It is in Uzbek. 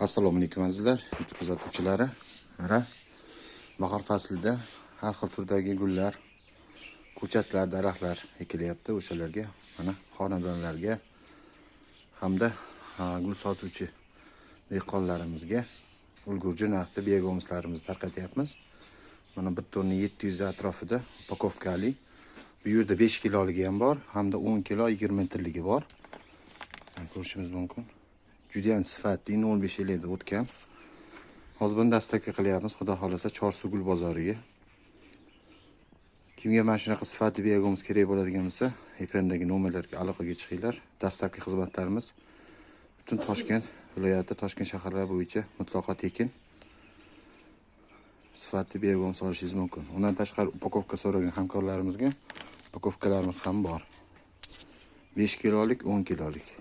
Assalomu alaykum azizlar, YouTube kuzatuvchilari. Mana bahor faslida har xil turdagi gullar, ko'chatlar, daraxtlar ekilyapti. O'shalarga, mana xonadonlarga hamda gul sotuvchi dehqonlarimizga ulgurji narxda biogomislarimizni tarqatyapmiz. Mana bir tonna 700 atrofida upakovkali. Bu yerda 5 kiloligi ham bor, hamda 10 kilo 20 litrligi bor. Ko'rishimiz mumkin. Juda ham sifatli 05 yilda o'tgan. Hozir buni dastavka qilyapmiz, xudo xolasa Chorsu gul bozoriga. Kimga mana shunaqa sifatli biogomis kerak bo'ladigan bo'lsa, ekrandagi nomerlarga aloqaga chiqinglar. Dastavka xizmatlarimiz butun Toshkent viloyati, Toshkent shaharlari bo'yicha mutlaqo tekin. Sifatli biogomis olishingiz mumkin. Undan tashqari upakovka so'ragan hamkorlarimizga upakovkalarimiz ham bor. 5 kilolik, 10 kilolik.